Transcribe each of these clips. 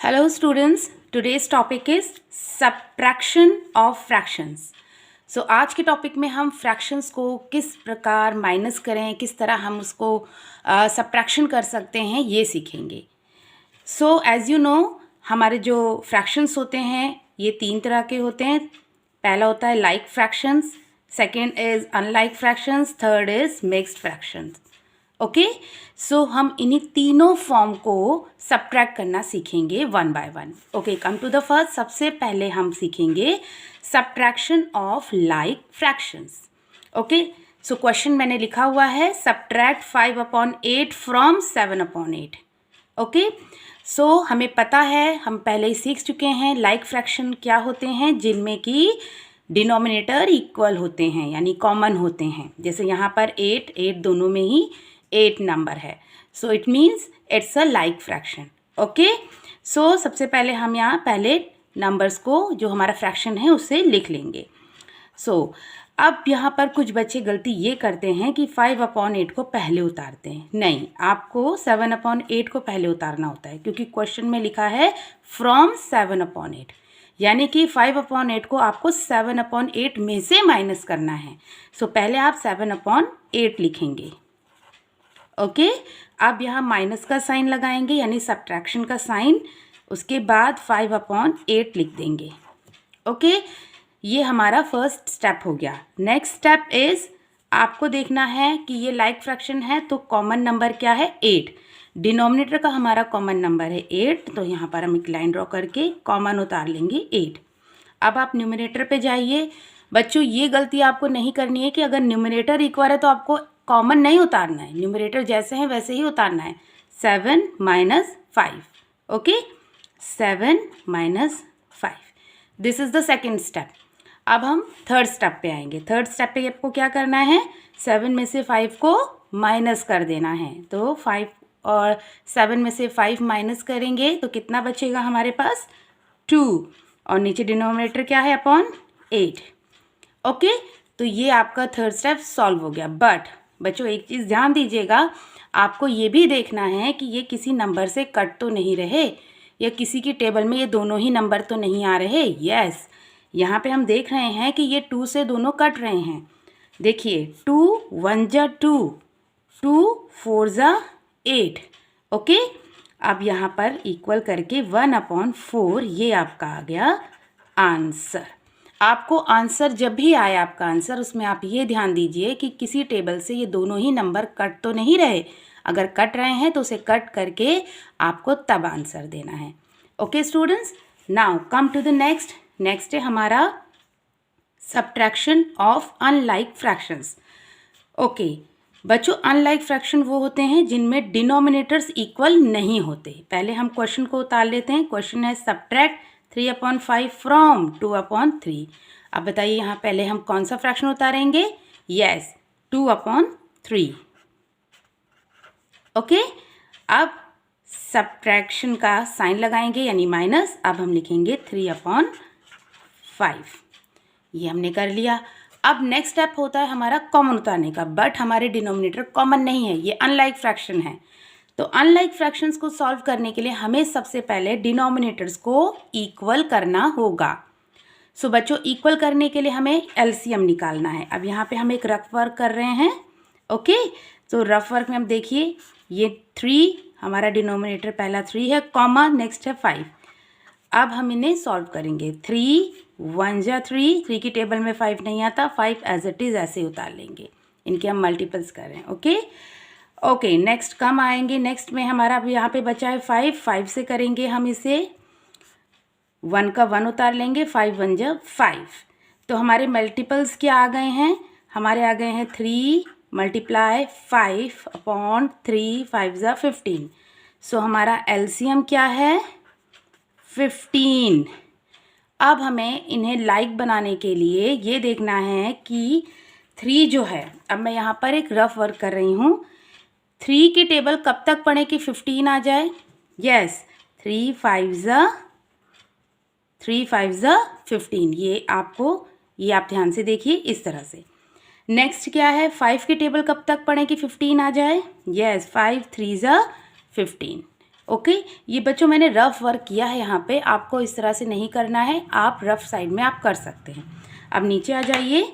Hello students, today's topic is subtraction of fractions. So आज के topic में हम फ्रैक्शंस को किस प्रकार माइनस करें, किस तरह हम उसको सब्ट्रैक्शन कर सकते हैं ये सीखेंगे. So as you know, हमारे जो फ्रैक्शंस होते हैं ये तीन तरह के होते हैं. पहला होता है like fractions, second is unlike fractions, third is mixed fractions. Okay, so हम इन्हीं तीनों फॉर्म को सब्ट्रैक्ट करना सीखेंगे one by one. Okay, come to the first. सबसे पहले हम सीखेंगे subtraction of like fractions. Okay, so question मैंने लिखा हुआ है सब्ट्रैक्ट 5/8 फ्रॉम 7/8. ओके, सो हमें पता है, हम पहले ही सीख चुके हैं लाइक फ्रैक्शन क्या होते हैं, जिनमें कि डिनोमिनेटर इक्वल होते हैं यानी कॉमन होते हैं. जैसे यहाँ पर 8 दोनों में ही 8 नंबर है, so it means it's a like fraction. Okay, so सबसे पहले हम यहाँ पहले नंबर्स को जो हमारा फ्रैक्शन है उससे लिख लेंगे. सो अब यहाँ पर कुछ बच्चे गलती ये करते हैं कि 5/8 को पहले उतारते हैं. नहीं, आपको 7/8 को पहले उतारना होता है, क्योंकि क्वेश्चन में लिखा है फ्रॉम 7/8, यानी कि 5/8 को आपको 7/8 में से माइनस करना है. सो पहले आप 7/8 लिखेंगे. ओके, अब यहाँ माइनस का साइन लगाएंगे यानी सब्ट्रैक्शन का साइन, उसके बाद 5/8 लिख देंगे. ओके, ये हमारा फर्स्ट स्टेप हो गया. नेक्स्ट स्टेप इज़ आपको देखना है कि ये लाइक फ्रैक्शन है तो कॉमन नंबर क्या है, 8. डिनोमिनेटर का हमारा कॉमन नंबर है 8, तो यहाँ पर हम एक लाइन ड्रॉ करके कॉमन उतार लेंगे 8. अब आप न्यूमरेटर पे जाइए. बच्चों ये गलती आपको नहीं करनी है कि अगर न्यूमरेटर इक्वल है तो आपको कॉमन नहीं उतारना है, न्यूमरेटर जैसे हैं वैसे ही उतारना है. 7 - 5. Okay, 7 - 5. This is the second step. अब हम थर्ड स्टेप पे आएंगे. थर्ड स्टेप पे आपको क्या करना है, 7 में से 5 को माइनस कर देना है. तो 5 और 7 में से 5 माइनस करेंगे तो कितना बचेगा हमारे पास, 2, और नीचे डिनोमिनेटर क्या है अपॉन 8. ओके, तो ये आपका थर्ड स्टेप सॉल्व हो गया. बट बच्चों एक चीज़ ध्यान दीजिएगा, आपको ये भी देखना है कि ये किसी नंबर से कट तो नहीं रहे, या किसी की टेबल में ये दोनों ही नंबर तो नहीं आ रहे. यस, यहाँ पे हम देख रहे हैं कि ये 2 से दोनों कट रहे हैं. देखिए 2 × 1 = 2, 2 × 4 = 8. ओके, अब यहाँ पर इक्वल करके 1/4 ये आपका आ गया आंसर. आपको आंसर जब भी आए आपका आंसर, उसमें आप ये ध्यान दीजिए कि किसी टेबल से ये दोनों ही नंबर कट तो नहीं रहे. अगर कट रहे हैं तो उसे कट करके आपको तब आंसर देना है. Okay students, now come to the next. Next है हमारा subtraction of unlike fractions. Okay बच्चों, अनलाइक फ्रैक्शन वो होते हैं जिनमें डिनोमिनेटर्स इक्वल नहीं होते. पहले हम क्वेश्चन को उतार लेते हैं. क्वेश्चन है सब्ट्रैक्ट 3/5 फ्रॉम 2/3. अब बताइए यहाँ पहले हम कौन सा फ्रैक्शन उतारेंगे. यस, 2/3. ओके, अब सब्ट्रैक्शन का साइन लगाएंगे यानी माइनस. अब हम लिखेंगे 3/5. ये हमने कर लिया. अब नेक्स्ट स्टेप होता है हमारा कॉमन उतारने का, बट हमारे डिनोमिनेटर कॉमन नहीं है, ये अनलाइक फ्रैक्शन है. तो अनलाइक फ्रैक्शंस को सॉल्व करने के लिए हमें सबसे पहले डिनोमिनेटर्स को इक्वल करना होगा. सो बच्चों इक्वल करने के लिए हमें एलसीएम निकालना है. अब यहाँ पे हम एक रफ वर्क कर रहे हैं. ओके, तो रफ वर्क में हम देखिए ये 3 हमारा डिनोमिनेटर पहला 3 है, कॉमा नेक्स्ट है 5. अब हम इन्हें सॉल्व करेंगे. 3 × 1 = 3, 3 की टेबल में 5 नहीं आता, 5 एज इट इज़ ऐसे उतार लेंगे. इनके हम मल्टीपल्स कर रहे हैं. ओके, नेक्स्ट कम आएंगे. नेक्स्ट में हमारा अब यहाँ पे बचा है 5 से करेंगे हम इसे, 1 का 1 उतार लेंगे, 5 × 1 = 5. तो हमारे मल्टीपल्स क्या आ गए हैं, हमारे आ गए हैं 3 × 5/3, 5 × 15. सो हमारा एलसीएम क्या है, 15. अब हमें इन्हें लाइक बनाने के लिए ये देखना है कि 3 जो है, अब मैं यहाँ पर एक रफ वर्क कर रही हूँ. 3 की टेबल कब तक पढ़ें कि 15 आ जाए. यस, 3 × 5 = 15. ये आप ध्यान से देखिए इस तरह से. नेक्स्ट क्या है, 5 की टेबल कब तक पढ़ें कि 15 आ जाए. यस, 5 × 3 = 15. ओके, ये बच्चों मैंने रफ वर्क किया है यहाँ पे, आपको इस तरह से नहीं करना है, आप रफ साइड में आप कर सकते हैं। अब नीचे आ जाइए,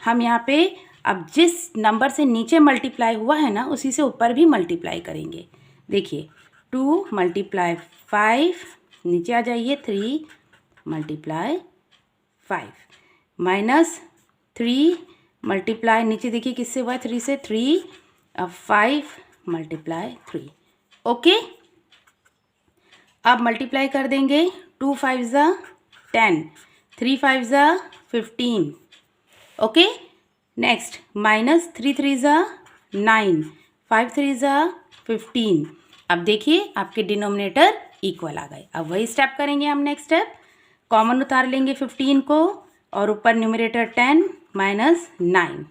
हम यहाँ पे अब जिस नंबर से नीचे मल्टीप्लाई हुआ है ना उसी से ऊपर भी मल्टीप्लाई करेंगे। देखिए 2 × 5, नीचे आ जाइए 3 × 5 माइनस 3 मल्टीप्लाई, नीचे देखिए किससे हुआ है 3 से, 3 अब 5 × 3। ओके, अब मल्टीप्लाई कर देंगे, 2 × 5 = 10, 3 × 5 = 15। Okay, next minus 3 × 3 = 9, 5 × 3 = 15। अब देखिए आपके डिनोमिनेटर इक्वल आ गए। अब वही स्टेप करेंगे हम, नेक्स्ट स्टेप कॉमन उतार लेंगे 15 को और ऊपर न्यूमरेटर 10 माइनस 9।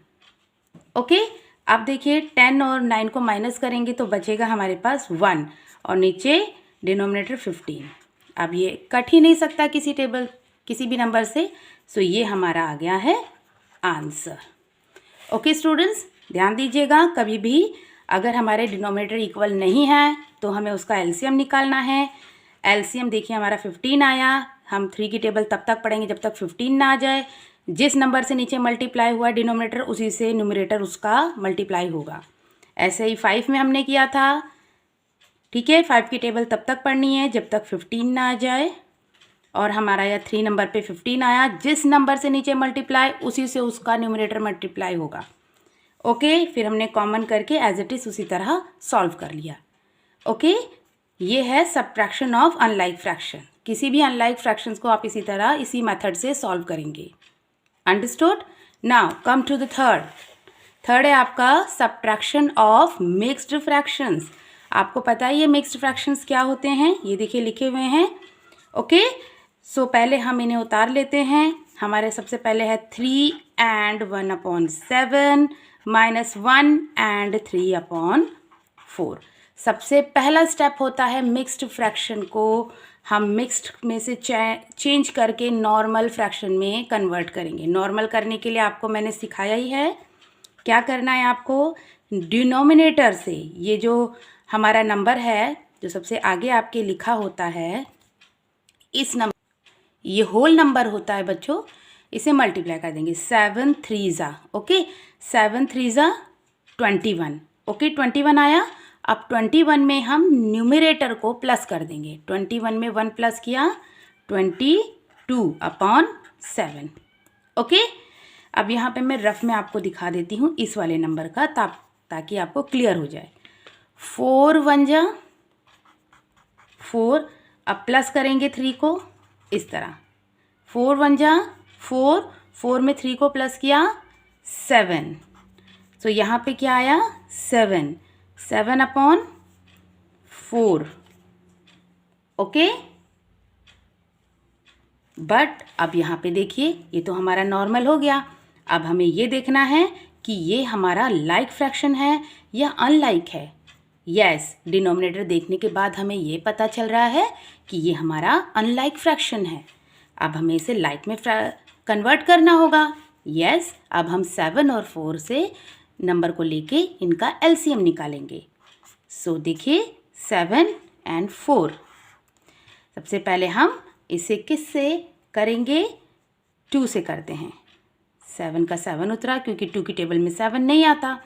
ओके, अब देखिए 10 और 9 को माइनस करेंगे तो बचेगा हमारे पास 1 और नीचे डिनोमिनेटर 15। अब ये कट ही नहीं सकता किसी भी नंबर से, सो ये हमारा आ गया है आंसर। ओके स्टूडेंट्स, ध्यान दीजिएगा, कभी भी अगर हमारे डिनोमिनेटर इक्वल नहीं है तो हमें उसका एलसीएम निकालना है। एलसीएम देखिए हमारा 15 आया, हम 3 की टेबल तब तक पढ़ेंगे जब तक 15 ना आ जाए। जिस नंबर से नीचे मल्टीप्लाई हुआ डिनोमिनेटर उसी से न्यूमरेटर उसका मल्टीप्लाई होगा। ऐसे ही 5 में हमने किया था, ठीक है। 5 की टेबल तब तक पढ़नी है जब तक 15 ना आ जाए, और हमारा यह 3 नंबर पे 15 आया, जिस नंबर से नीचे मल्टीप्लाई उसी से उसका न्यूमरेटर मल्टीप्लाई होगा। ओके, फिर हमने कॉमन करके एज इट इज़ उसी तरह सॉल्व कर लिया। ओके, ये है सब्ट्रैक्शन ऑफ अनलाइक फ्रैक्शन। किसी भी अनलाइक फ्रैक्शंस को आप इसी तरह इसी मेथड से सॉल्व करेंगे। Understood? Now come to the third है आपका सब्ट्रैक्शन ऑफ मिक्स्ड फ्रैक्शंस। आपको पता है ये मिक्स्ड फ्रैक्शंस क्या होते हैं, ये देखिए लिखे हुए हैं। ओके, सो पहले हम इन्हें उतार लेते हैं। हमारे सबसे पहले है 3 and 1/7 माइनस 1 and 3/4। सबसे पहला स्टेप होता है मिक्स्ड फ्रैक्शन को हम मिक्स्ड में से चेंज करके नॉर्मल फ्रैक्शन में कन्वर्ट करेंगे। नॉर्मल करने के लिए आपको मैंने सिखाया ही है, क्या करना है आपको, डिनोमिनेटर से ये जो हमारा नंबर है जो सबसे आगे आपके लिखा होता है, इस नंबर, ये होल नंबर होता है बच्चों, इसे मल्टीप्लाई कर देंगे। 7 3 ओके, 7 3 21। ओके, 21 आया। अब 21 में हम न्यूमरेटर को प्लस कर देंगे। 21 में 1 प्लस किया, 22/7। ओके, अब यहाँ पे मैं रफ में आपको दिखा देती हूँ इस वाले नंबर का, ताकि आपको क्लियर हो जाए। 4 1 = 4, अब प्लस करेंगे 3 को इस तरह, 4 1 = 4, 4 में 3 को प्लस किया 7, सो यहाँ पे क्या आया 7/4। ओके, बट अब यहाँ पे देखिए ये तो हमारा नॉर्मल हो गया। अब हमें ये देखना है कि ये हमारा लाइक फ्रैक्शन है या अनलाइक है। यस, डिनोमिनेटर देखने के बाद हमें ये पता चल रहा है कि ये हमारा अनलाइक फ्रैक्शन है। अब हमें इसे लाइक में कन्वर्ट करना होगा। यस, अब हम 7 और 4 से नंबर को लेके इनका एलसीएम निकालेंगे। सो देखिए 7 and 4। सबसे पहले हम इसे किससे करेंगे, 2 से करते हैं। 7 का 7 उतरा क्योंकि 2 की टेबल में 7 नहीं आता।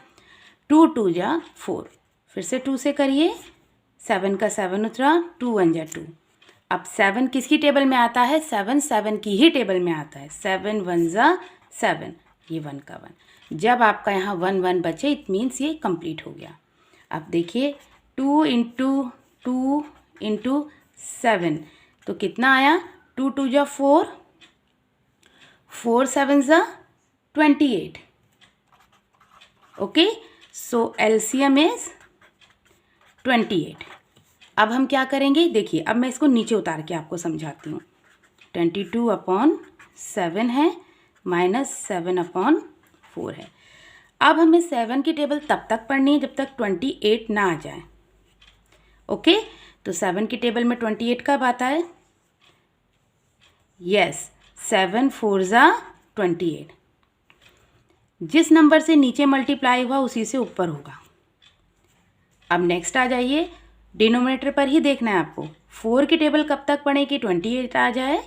2 2 = 4, फिर से 2 से करिए। 7 का 7 उतरा, 2 1 = 2। अब 7 किसकी टेबल में आता है, 7 की ही टेबल में आता है। 7 1 = 7, ये 1 का 1। जब आपका यहाँ 1 1 बचे इट मीन्स ये कंप्लीट हो गया। अब देखिए 2 × 2 × 7 तो कितना आया, 2 2 = 4, 4 7 = 28। Okay, so LCM is 28। अब हम क्या करेंगे, देखिए अब मैं इसको नीचे उतार के आपको समझाती हूँ। 22/7 है माइनस 7/4 है। अब हमें 7 की टेबल तब तक पढ़नी है जब तक 28 ना आ जाए। ओके, तो 7 की टेबल में 28 कब आता है, यस 7 4 = 28। जिस नंबर से नीचे मल्टीप्लाई हुआ उसी से ऊपर होगा। अब नेक्स्ट आ जाइए, डिनोमिनेटर पर ही देखना है आपको। 4 की टेबल कब तक पढ़ें कि 28 आ जाए।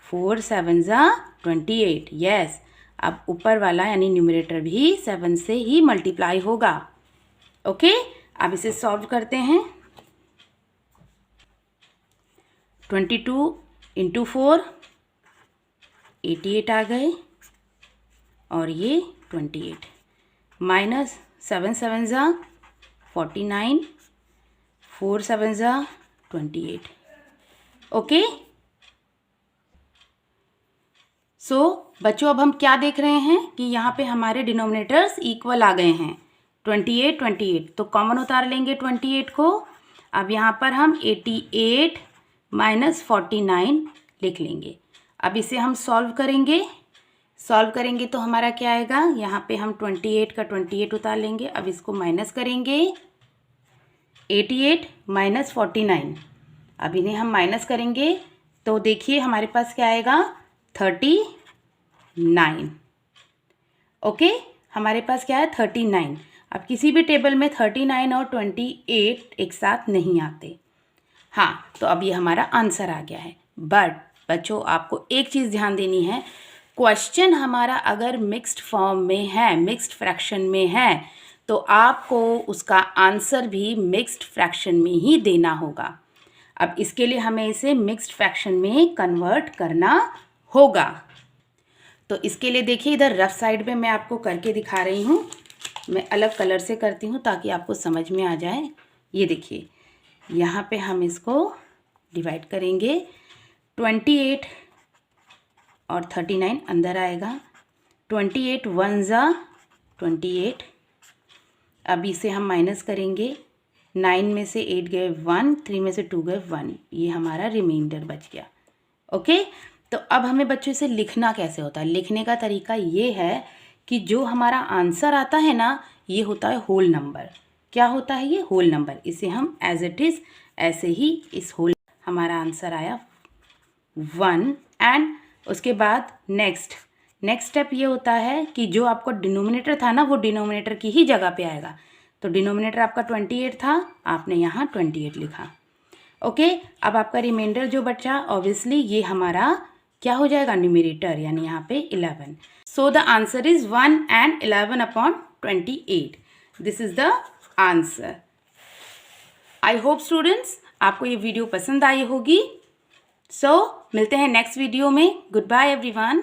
4 7 ज़ा 28, यस। अब ऊपर वाला यानी न्यूमरेटर भी 7 से ही मल्टीप्लाई होगा। ओके, अब इसे सॉल्व करते हैं। 22 इंटू 4 88 आ गए और ये 28 माइनस 7 7 ज़ा 49, 4 7 ज़ा 28। ओके, सो बच्चों अब हम क्या देख रहे हैं कि यहाँ पे हमारे डिनोमिनेटर्स इक्वल आ गए हैं। 28 28 तो कॉमन उतार लेंगे 28 को। अब यहाँ पर हम 88 माइनस 49 लिख लेंगे। अब इसे हम सॉल्व करेंगे। सॉल्व करेंगे तो हमारा क्या आएगा, यहाँ पे हम 28 का 28 उतार लेंगे। अब इसको माइनस करेंगे। 88 माइनस 49, अब इन्हें हम माइनस करेंगे तो देखिए हमारे पास क्या आएगा, 39। ओके, हमारे पास क्या है 39। अब किसी भी टेबल में 39 और 28 एक साथ नहीं आते। हाँ, तो अब ये हमारा आंसर आ गया है। बट बच्चों आपको एक चीज़ ध्यान देनी है, क्वेश्चन हमारा अगर मिक्स्ड फॉर्म में है, मिक्स्ड फ्रैक्शन में है, तो आपको उसका आंसर भी मिक्स्ड फ्रैक्शन में ही देना होगा। अब इसके लिए हमें इसे मिक्स्ड फ्रैक्शन में कन्वर्ट करना होगा। तो इसके लिए देखिए इधर रफ साइड में मैं आपको करके दिखा रही हूँ। मैं अलग कलर से करती हूँ ताकि आपको समझ में आ जाए। ये देखिए यहाँ पे हम इसको डिवाइड करेंगे। 28 और 39 अंदर आएगा। 28 1 ज़ा 28। अब इसे हम माइनस करेंगे। 9 में से 8 गए 1, 3 में से 2 गए 1, ये हमारा रिमाइंडर बच गया। ओके, तो अब हमें बच्चों से लिखना कैसे होता है। लिखने का तरीका ये है कि जो हमारा आंसर आता है ना, ये होता है होल नंबर। क्या होता है ये, होल नंबर। इसे हम एज इट इज़ ऐसे ही इस होल, हमारा आंसर आया 1। एंड उसके बाद नेक्स्ट स्टेप ये होता है कि जो आपको डिनोमिनेटर था ना, वो डिनोमिनेटर की ही जगह पे आएगा। तो डिनोमिनेटर आपका 28 था, आपने यहाँ 28 लिखा। ओके, अब आपका रिमाइंडर जो बचा ऑब्वियसली ये हमारा क्या हो जाएगा, न्यूमरेटर, यानी यहाँ पे 11। So the answer is 1 and 11 upon 28। This is the answer. I hope students आपको ये वीडियो पसंद आई होगी। सो मिलते हैं नेक्स्ट वीडियो में। Goodbye everyone.